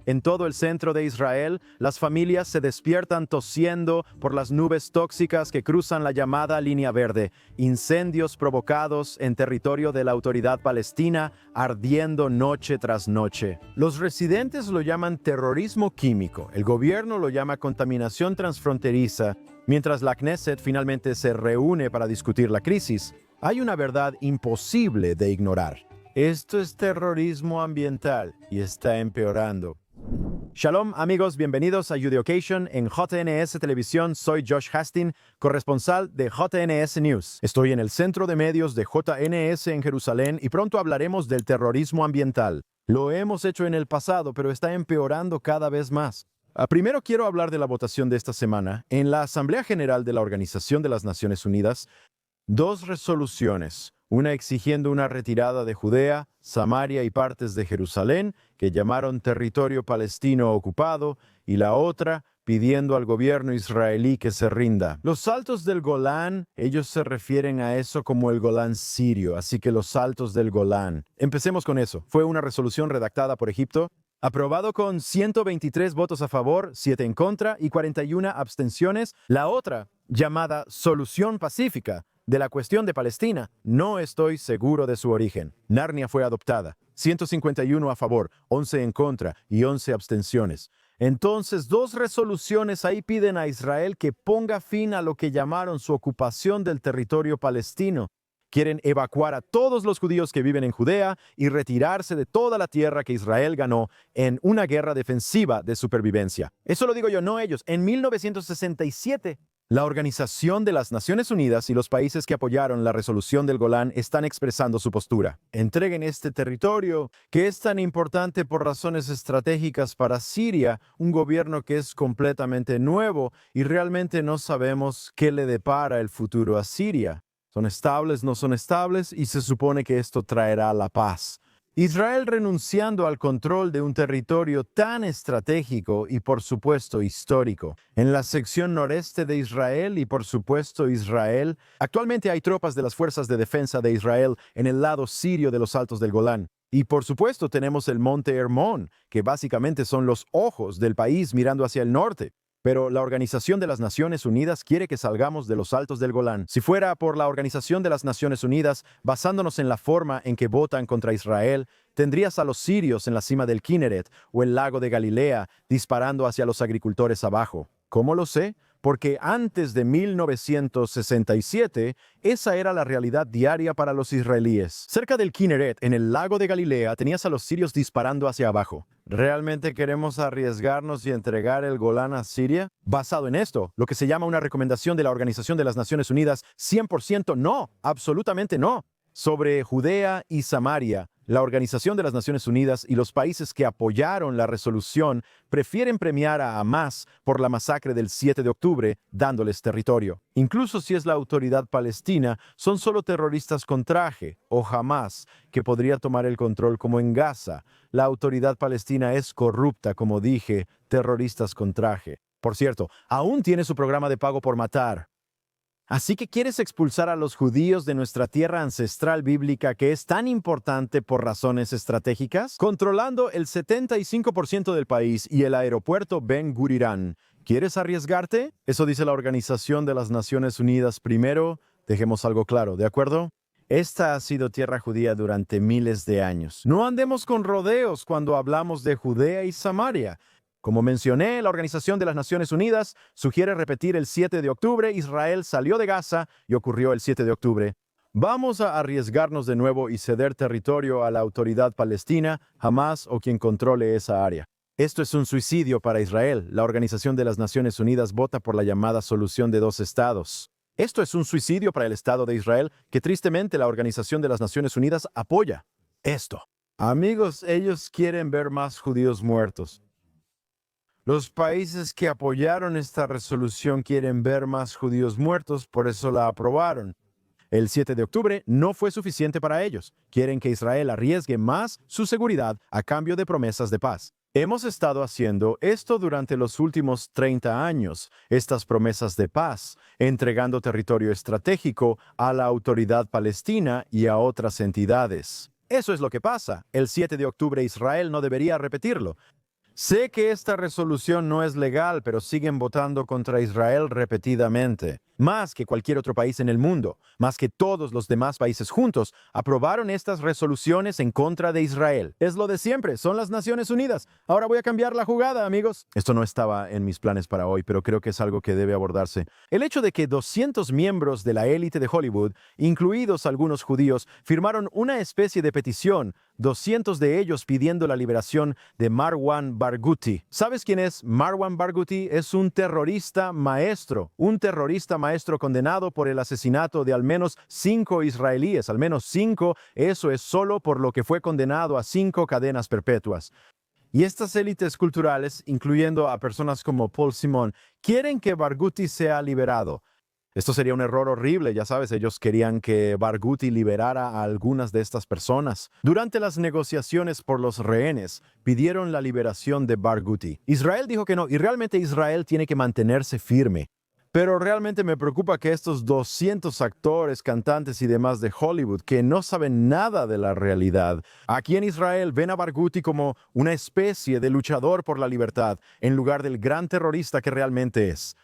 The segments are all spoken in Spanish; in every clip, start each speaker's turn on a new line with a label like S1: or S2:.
S1: En todo el centro de Israel, las familias se despiertan tosiendo por las nubes tóxicas que cruzan la llamada línea verde, incendios provocados en territorio de la Autoridad Palestina, ardiendo noche tras noche. Los residentes lo llaman terrorismo químico, el gobierno lo llama contaminación transfronteriza, mientras la Knesset finalmente se reúne para discutir la crisis. Hay una verdad imposible de ignorar. Esto es terrorismo ambiental y está empeorando. Shalom amigos, bienvenidos a Judeocation en JNS Televisión. Soy Josh Hastin, corresponsal de JNS News. Estoy en el centro de medios de JNS en Jerusalén y pronto hablaremos del terrorismo ambiental. Lo hemos hecho en el pasado, pero está empeorando cada vez más. Primero quiero hablar de la votación de esta semana. En la Asamblea General de la Organización de las Naciones Unidas, dos resoluciones, una exigiendo una retirada de Judea, Samaria y partes de Jerusalén, que llamaron territorio palestino ocupado, y la otra pidiendo al gobierno israelí que se rinda. Los Altos del Golán, ellos se refieren a eso como el Golán sirio, así que los Altos del Golán. Empecemos con eso. Fue una resolución redactada por Egipto, aprobado con 123 votos a favor, 7 en contra y 41 abstenciones. La otra, llamada Solución Pacífica, de la cuestión de Palestina, no estoy seguro de su origen. Narnia fue adoptada, 151 a favor, 11 en contra y 11 abstenciones. Entonces, dos resoluciones ahí piden a Israel que ponga fin a lo que llamaron su ocupación del territorio palestino. Quieren evacuar a todos los judíos que viven en Judea y retirarse de toda la tierra que Israel ganó en una guerra defensiva de supervivencia. Eso lo digo yo, no ellos. En 1967, la Organización de las Naciones Unidas y los países que apoyaron la resolución del Golán están expresando su postura. Entreguen este territorio, que es tan importante por razones estratégicas para Siria, un gobierno que es completamente nuevo y realmente no sabemos qué le depara el futuro a Siria. ¿Son estables, no son estables? Y se supone que esto traerá la paz. Israel renunciando al control de un territorio tan estratégico y, por supuesto, histórico. En la sección noreste de Israel y, por supuesto, Israel, actualmente hay tropas de las Fuerzas de Defensa de Israel en el lado sirio de los Altos del Golán. Y, por supuesto, tenemos el Monte Hermón, que básicamente son los ojos del país mirando hacia el norte. Pero la Organización de las Naciones Unidas quiere que salgamos de los Altos del Golán. Si fuera por la Organización de las Naciones Unidas, basándonos en la forma en que votan contra Israel, tendrías a los sirios en la cima del Kinneret o el lago de Galilea disparando hacia los agricultores abajo. ¿Cómo lo sé? Porque antes de 1967, esa era la realidad diaria para los israelíes. Cerca del Kinneret, en el lago de Galilea, tenías a los sirios disparando hacia abajo. ¿Realmente queremos arriesgarnos y entregar el Golán a Siria? Basado en esto, lo que se llama una recomendación de la Organización de las Naciones Unidas, 100% no, absolutamente no. Sobre Judea y Samaria, la Organización de las Naciones Unidas y los países que apoyaron la resolución prefieren premiar a Hamás por la masacre del 7 de octubre, dándoles territorio. Incluso si es la autoridad palestina, son solo terroristas con traje, o Hamás, que podría tomar el control como en Gaza. La autoridad palestina es corrupta, como dije, terroristas con traje. Por cierto, aún tiene su programa de pago por matar. ¿Así que quieres expulsar a los judíos de nuestra tierra ancestral bíblica que es tan importante por razones estratégicas? Controlando el 75% del país y el aeropuerto Ben Gurion. ¿Quieres arriesgarte? Eso dice la Organización de las Naciones Unidas primero. Dejemos algo claro, ¿de acuerdo? Esta ha sido tierra judía durante miles de años. No andemos con rodeos cuando hablamos de Judea y Samaria. Como mencioné, la Organización de las Naciones Unidas sugiere repetir el 7 de octubre. Israel salió de Gaza y ocurrió el 7 de octubre. ¿Vamos a arriesgarnos de nuevo y ceder territorio a la autoridad palestina, Hamás o quien controle esa área? Esto es un suicidio para Israel. La Organización de las Naciones Unidas vota por la llamada solución de dos estados. Esto es un suicidio para el Estado de Israel que tristemente la Organización de las Naciones Unidas apoya. Esto. Amigos, ellos quieren ver más judíos muertos. Los países que apoyaron esta resolución quieren ver más judíos muertos, por eso la aprobaron. El 7 de octubre no fue suficiente para ellos. Quieren que Israel arriesgue más su seguridad a cambio de promesas de paz. Hemos estado haciendo esto durante los últimos 30 años, estas promesas de paz, entregando territorio estratégico a la autoridad palestina y a otras entidades. Eso es lo que pasa. El 7 de octubre Israel no debería repetirlo. Sé que esta resolución no es legal, pero siguen votando contra Israel repetidamente. Más que cualquier otro país en el mundo, más que todos los demás países juntos, aprobaron estas resoluciones en contra de Israel. Es lo de siempre, son las Naciones Unidas. Ahora voy a cambiar la jugada, amigos. Esto no estaba en mis planes para hoy, pero creo que es algo que debe abordarse. El hecho de que 200 miembros de la élite de Hollywood, incluidos algunos judíos, firmaron una especie de petición, 200 de ellos pidiendo la liberación de Marwan Barghouti. ¿Sabes quién es Marwan Barghouti? Es un terrorista maestro condenado por el asesinato de al menos 5 israelíes, al menos 5, eso es solo por lo que fue condenado a 5 cadenas perpetuas. Y estas élites culturales, incluyendo a personas como Paul Simon, quieren que Barghouti sea liberado. Esto sería un error horrible, ya sabes, ellos querían que Barghouti liberara a algunas de estas personas. Durante las negociaciones por los rehenes, pidieron la liberación de Barghouti. Israel dijo que no, y realmente Israel tiene que mantenerse firme. Pero realmente me preocupa que estos 200 actores, cantantes y demás de Hollywood que no saben nada de la realidad, aquí en Israel ven a Barghouti como una especie de luchador por la libertad, en lugar del gran terrorista que realmente es.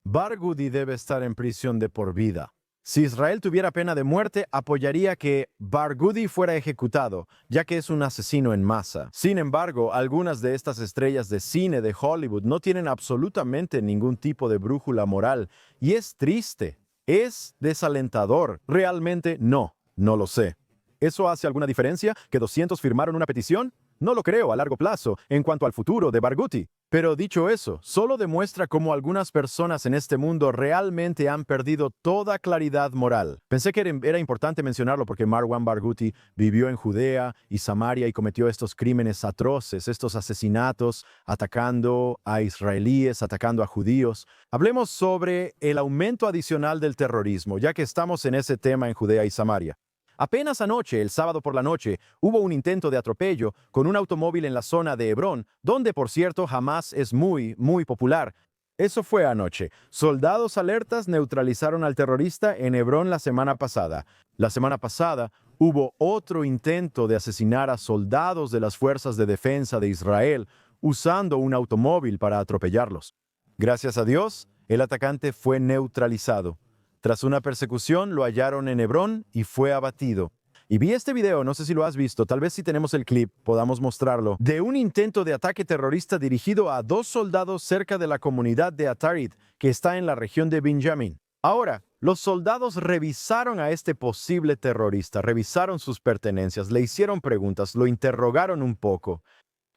S1: Barghouti debe estar en prisión de por vida. Si Israel tuviera pena de muerte, apoyaría que Barghouti fuera ejecutado, ya que es un asesino en masa. Sin embargo, algunas de estas estrellas de cine de Hollywood no tienen absolutamente ningún tipo de brújula moral, y es triste, es desalentador. Realmente no lo sé. ¿Eso hace alguna diferencia? ¿Que 200 firmaron una petición? No lo creo a largo plazo en cuanto al futuro de Barghouti. Pero dicho eso, solo demuestra cómo algunas personas en este mundo realmente han perdido toda claridad moral. Pensé que era importante mencionarlo porque Marwan Barghouti vivió en Judea y Samaria y cometió estos crímenes atroces, estos asesinatos, atacando a israelíes, atacando a judíos. Hablemos sobre el aumento adicional del terrorismo, ya que estamos en ese tema en Judea y Samaria. Apenas anoche, el sábado por la noche, hubo un intento de atropello con un automóvil en la zona de Hebrón, donde, por cierto, Hamas es muy popular. Eso fue anoche. Soldados alertas neutralizaron al terrorista en Hebrón la semana pasada. La semana pasada hubo otro intento de asesinar a soldados de las fuerzas de defensa de Israel usando un automóvil para atropellarlos. Gracias a Dios, el atacante fue neutralizado. Tras una persecución, lo hallaron en Hebrón y fue abatido. Y vi este video, no sé si lo has visto, tal vez si tenemos el clip, podamos mostrarlo, de un intento de ataque terrorista dirigido a 2 soldados cerca de la comunidad de Atarid, que está en la región de Benjamín. Ahora, los soldados revisaron a este posible terrorista, revisaron sus pertenencias, le hicieron preguntas, lo interrogaron un poco.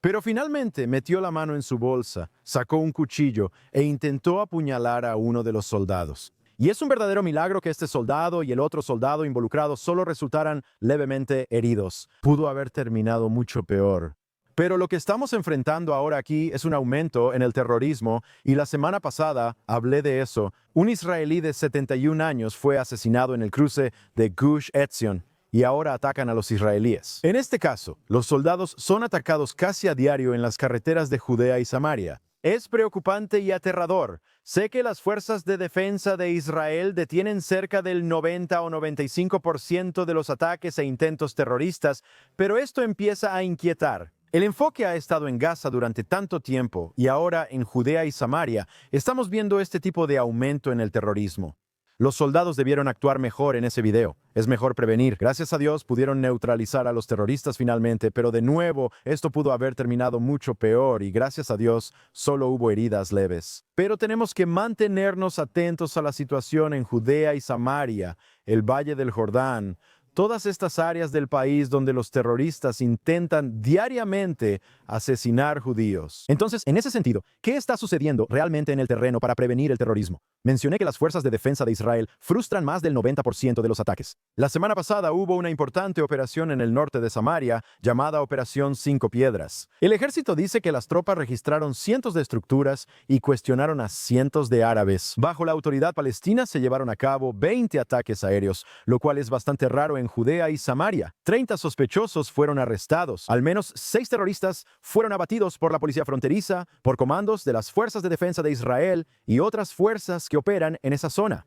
S1: Pero finalmente metió la mano en su bolsa, sacó un cuchillo e intentó apuñalar a uno de los soldados. Y es un verdadero milagro que este soldado y el otro soldado involucrado solo resultaran levemente heridos. Pudo haber terminado mucho peor. Pero lo que estamos enfrentando ahora aquí es un aumento en el terrorismo, y la semana pasada hablé de eso. Un israelí de 71 años fue asesinado en el cruce de Gush Etzion, y ahora atacan a los israelíes. En este caso, los soldados son atacados casi a diario en las carreteras de Judea y Samaria. Es preocupante y aterrador. Sé que las fuerzas de defensa de Israel detienen cerca del 90 o 95% de los ataques e intentos terroristas, pero esto empieza a inquietar. El enfoque ha estado en Gaza durante tanto tiempo y ahora en Judea y Samaria estamos viendo este tipo de aumento en el terrorismo. Los soldados debieron actuar mejor en ese video. Es mejor prevenir. Gracias a Dios pudieron neutralizar a los terroristas finalmente, pero de nuevo esto pudo haber terminado mucho peor y gracias a Dios solo hubo heridas leves. Pero tenemos que mantenernos atentos a la situación en Judea y Samaria, el Valle del Jordán, todas estas áreas del país donde los terroristas intentan diariamente asesinar judíos. Entonces, en ese sentido, ¿qué está sucediendo realmente en el terreno para prevenir el terrorismo? Mencioné que las fuerzas de defensa de Israel frustran más del 90% de los ataques. La semana pasada hubo una importante operación en el norte de Samaria llamada Operación Cinco Piedras. El ejército dice que las tropas registraron cientos de estructuras y cuestionaron a cientos de árabes. Bajo la autoridad palestina se llevaron a cabo 20 ataques aéreos, lo cual es bastante raro en Judea y Samaria. 30 sospechosos fueron arrestados. Al menos 6 terroristas fueron abatidos por la policía fronteriza, por comandos de las fuerzas de defensa de Israel y otras fuerzas que operan en esa zona.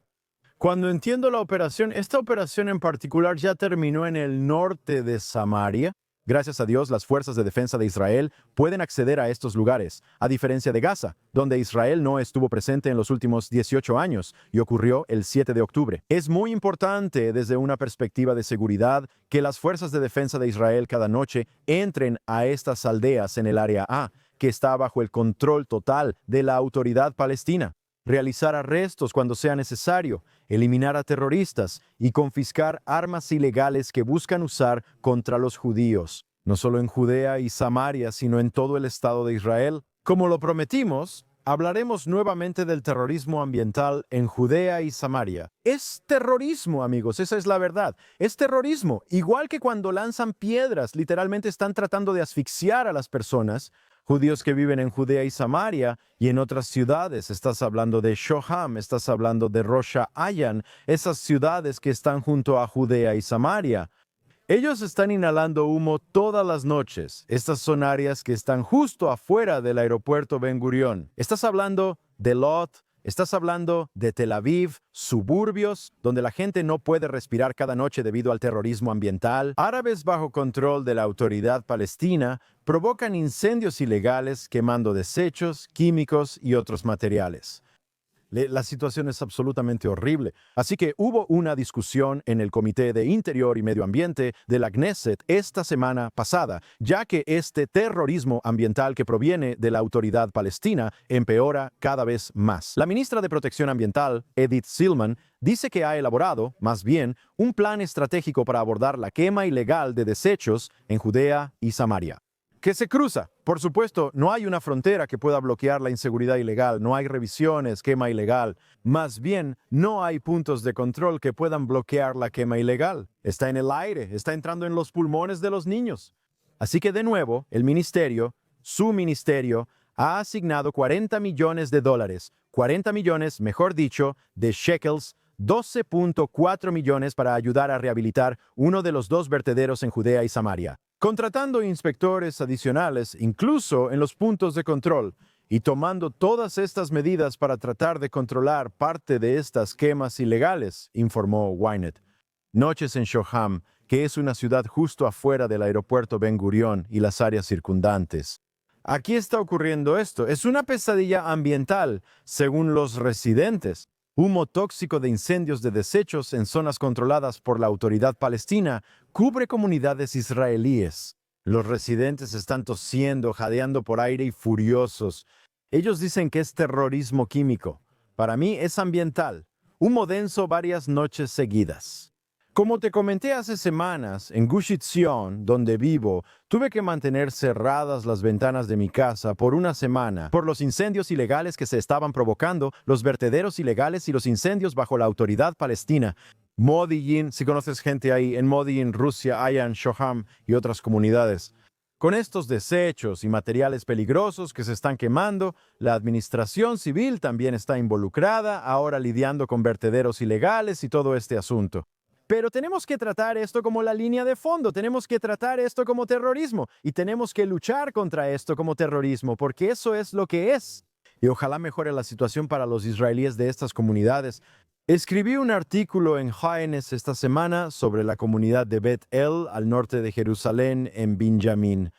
S1: Cuando entiendo la operación, esta operación en particular ya terminó en el norte de Samaria. Gracias a Dios, las fuerzas de defensa de Israel pueden acceder a estos lugares, a diferencia de Gaza, donde Israel no estuvo presente en los últimos 18 años y ocurrió el 7 de octubre. Es muy importante desde una perspectiva de seguridad que las fuerzas de defensa de Israel cada noche entren a estas aldeas en el área A, que está bajo el control total de la autoridad palestina. Realizar arrestos cuando sea necesario, eliminar a terroristas y confiscar armas ilegales que buscan usar contra los judíos, no solo en Judea y Samaria, sino en todo el Estado de Israel. Como lo prometimos, hablaremos nuevamente del terrorismo ambiental en Judea y Samaria. Es terrorismo, amigos, esa es la verdad. Es terrorismo, igual que cuando lanzan piedras, literalmente están tratando de asfixiar a las personas. Judíos que viven en Judea y Samaria y en otras ciudades. Estás hablando de Shoham, estás hablando de Rosh Ayan, esas ciudades que están junto a Judea y Samaria. Ellos están inhalando humo todas las noches. Estas son áreas que están justo afuera del aeropuerto Ben Gurión. Estás hablando de Lot, estás hablando de Tel Aviv, suburbios, donde la gente no puede respirar cada noche debido al terrorismo ambiental. Árabes bajo control de la autoridad palestina provocan incendios ilegales quemando desechos, químicos y otros materiales. La situación es absolutamente horrible. Así que hubo una discusión en el Comité de Interior y Medio Ambiente de la Knesset esta semana pasada, ya que este terrorismo ambiental que proviene de la autoridad palestina empeora cada vez más. La ministra de Protección Ambiental, Edith Silman, dice que ha elaborado, más bien, un plan estratégico para abordar la quema ilegal de desechos en Judea y Samaria, que se cruza. Por supuesto, no hay una frontera que pueda bloquear la inseguridad ilegal, no hay revisiones, quema ilegal. Más bien, no hay puntos de control que puedan bloquear la quema ilegal. Está en el aire, está entrando en los pulmones de los niños. Así que de nuevo, su ministerio, ha asignado $40 millones, 40 millones, mejor dicho, de shekels, 12.4 millones para ayudar a rehabilitar uno de los 2 vertederos en Judea y Samaria, contratando inspectores adicionales incluso en los puntos de control y tomando todas estas medidas para tratar de controlar parte de estas quemas ilegales, informó Ynet. Noches en Shoham, que es una ciudad justo afuera del aeropuerto Ben Gurión y las áreas circundantes. Aquí está ocurriendo esto. Es una pesadilla ambiental, según los residentes. Humo tóxico de incendios de desechos en zonas controladas por la autoridad palestina cubre comunidades israelíes. Los residentes están tosiendo, jadeando por aire y furiosos. Ellos dicen que es terrorismo químico. Para mí es ambiental. Humo denso varias noches seguidas. Como te comenté hace semanas, en Gush Etzion, donde vivo, tuve que mantener cerradas las ventanas de mi casa por una semana por los incendios ilegales que se estaban provocando, los vertederos ilegales y los incendios bajo la autoridad palestina. Modi'in, si conoces gente ahí, en Modi'in, Rusia, Ayan, Shoham y otras comunidades. Con estos desechos y materiales peligrosos que se están quemando, la administración civil también está involucrada, ahora lidiando con vertederos ilegales y todo este asunto. Pero tenemos que tratar esto como la línea de fondo, tenemos que tratar esto como terrorismo y tenemos que luchar contra esto como terrorismo, porque eso es lo que es. Y ojalá mejore la situación para los israelíes de estas comunidades. Escribí un artículo en Haaretz esta semana sobre la comunidad de Bet El, al norte de Jerusalén, en Binyamin.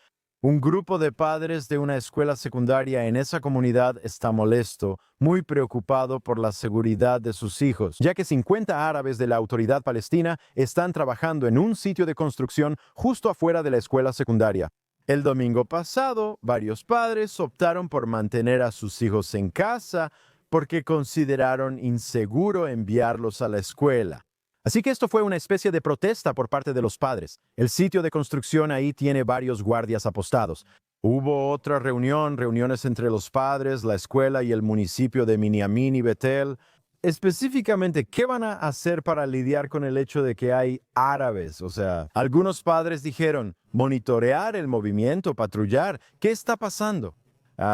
S1: Un grupo de padres de una escuela secundaria en esa comunidad está molesto, muy preocupado por la seguridad de sus hijos, ya que 50 árabes de la autoridad palestina están trabajando en un sitio de construcción justo afuera de la escuela secundaria. El domingo pasado, varios padres optaron por mantener a sus hijos en casa porque consideraron inseguro enviarlos a la escuela. Así que esto fue una especie de protesta por parte de los padres. El sitio de construcción ahí tiene varios guardias apostados. Hubo otra reuniones entre los padres, la escuela y el municipio de Minyamin y Betel. Específicamente, ¿qué van a hacer para lidiar con el hecho de que hay árabes? O sea, algunos padres dijeron, monitorear el movimiento, patrullar. ¿Qué está pasando?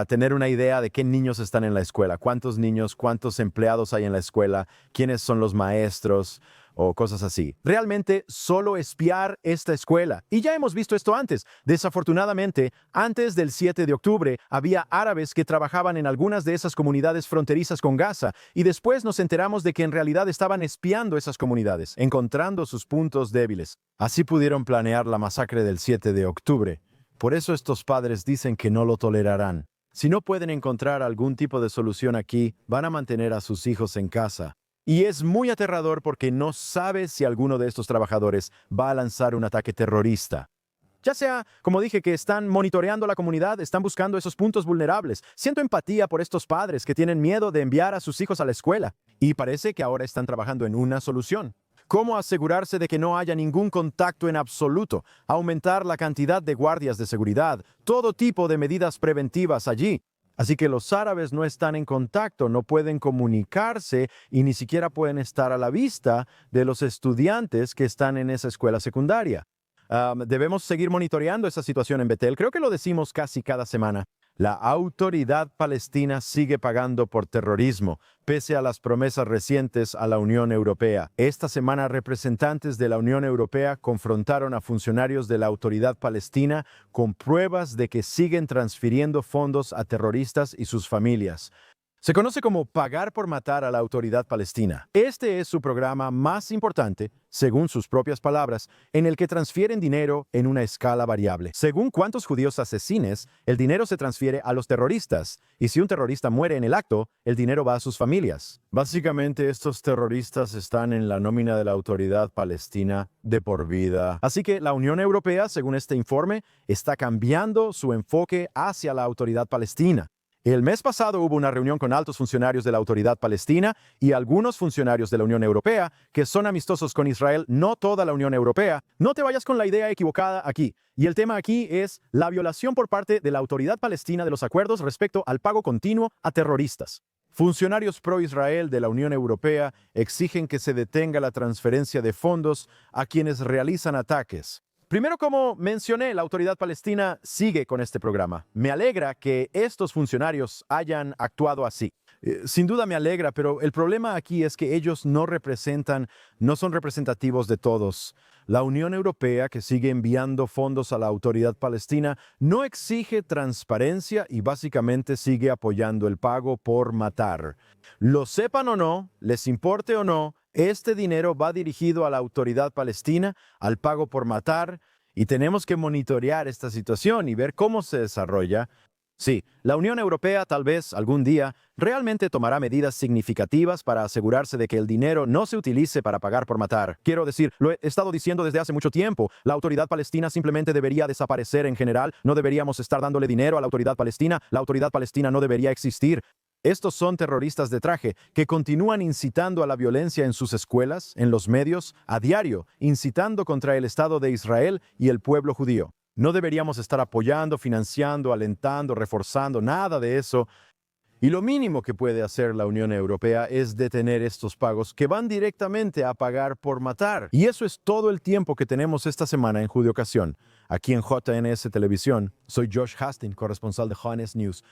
S1: tener una idea de qué niños están en la escuela, cuántos niños, cuántos empleados hay en la escuela, quiénes son los maestros o cosas así. Realmente solo espiar esta escuela. Y ya hemos visto esto antes. Desafortunadamente, antes del 7 de octubre, había árabes que trabajaban en algunas de esas comunidades fronterizas con Gaza, y después nos enteramos de que en realidad estaban espiando esas comunidades, encontrando sus puntos débiles. Así pudieron planear la masacre del 7 de octubre. Por eso estos padres dicen que no lo tolerarán. Si no pueden encontrar algún tipo de solución aquí, van a mantener a sus hijos en casa. Y es muy aterrador porque no sabes si alguno de estos trabajadores va a lanzar un ataque terrorista. Ya sea, como dije, que están monitoreando la comunidad, están buscando esos puntos vulnerables. Siento empatía por estos padres que tienen miedo de enviar a sus hijos a la escuela. Y parece que ahora están trabajando en una solución. ¿Cómo asegurarse de que no haya ningún contacto en absoluto? Aumentar la cantidad de guardias de seguridad, todo tipo de medidas preventivas allí. Así que los árabes no están en contacto, no pueden comunicarse y ni siquiera pueden estar a la vista de los estudiantes que están en esa escuela secundaria. Debemos seguir monitoreando esa situación en Betel. Creo que lo decimos casi cada semana. La autoridad palestina sigue pagando por terrorismo, pese a las promesas recientes a la Unión Europea. Esta semana, representantes de la Unión Europea confrontaron a funcionarios de la autoridad palestina con pruebas de que siguen transfiriendo fondos a terroristas y sus familias. Se conoce como pagar por matar a la autoridad palestina. Este es su programa más importante, según sus propias palabras, en el que transfieren dinero en una escala variable. Según cuántos judíos asesines, el dinero se transfiere a los terroristas, y si un terrorista muere en el acto, el dinero va a sus familias. Básicamente, estos terroristas están en la nómina de la autoridad palestina de por vida. Así que la Unión Europea, según este informe, está cambiando su enfoque hacia la autoridad palestina. El mes pasado hubo una reunión con altos funcionarios de la Autoridad Palestina y algunos funcionarios de la Unión Europea que son amistosos con Israel, no toda la Unión Europea. No te vayas con la idea equivocada aquí. Y el tema aquí es la violación por parte de la Autoridad Palestina de los acuerdos respecto al pago continuo a terroristas. Funcionarios pro-Israel de la Unión Europea exigen que se detenga la transferencia de fondos a quienes realizan ataques. Primero, como mencioné, la autoridad palestina sigue con este programa. Me alegra que estos funcionarios hayan actuado así. Sin duda me alegra, pero el problema aquí es que ellos no son representativos de todos. La Unión Europea, que sigue enviando fondos a la autoridad palestina, no exige transparencia y básicamente sigue apoyando el pago por matar. Lo sepan o no, les importe o no, este dinero va dirigido a la autoridad palestina, al pago por matar, y tenemos que monitorear esta situación y ver cómo se desarrolla. Sí, la Unión Europea tal vez algún día realmente tomará medidas significativas para asegurarse de que el dinero no se utilice para pagar por matar. Quiero decir, lo he estado diciendo desde hace mucho tiempo, la autoridad palestina simplemente debería desaparecer en general, no deberíamos estar dándole dinero a la autoridad palestina no debería existir. Estos son terroristas de traje que continúan incitando a la violencia en sus escuelas, en los medios, a diario, incitando contra el Estado de Israel y el pueblo judío. No deberíamos estar apoyando, financiando, alentando, reforzando, nada de eso. Y lo mínimo que puede hacer la Unión Europea es detener estos pagos que van directamente a pagar por matar. Y eso es todo el tiempo que tenemos esta semana en Judeocasión. Aquí en JNS Televisión, soy Josh Hastings, corresponsal de JNS News.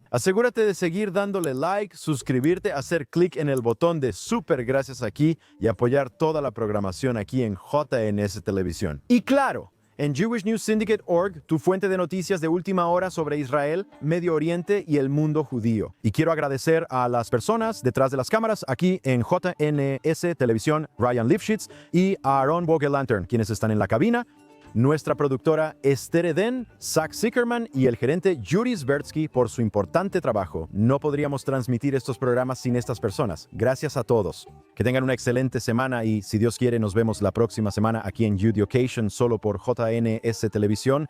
S1: Asegúrate de seguir dándole like, suscribirte, hacer clic en el botón de super gracias aquí y apoyar toda la programación aquí en JNS Televisión. Y claro, en JewishNewsSyndicate.org, tu fuente de noticias de última hora sobre Israel, Medio Oriente y el mundo judío. Y quiero agradecer a las personas detrás de las cámaras aquí en JNS Televisión, Ryan Lifshitz y a Aaron Vogelantern, quienes están en la cabina. Nuestra productora Esther Eden, Zach Zickerman y el gerente Yuri Sbertsky por su importante trabajo. No podríamos transmitir estos programas sin estas personas. Gracias a todos. Que tengan una excelente semana y, si Dios quiere, nos vemos la próxima semana aquí en Judeocation solo por JNS Televisión.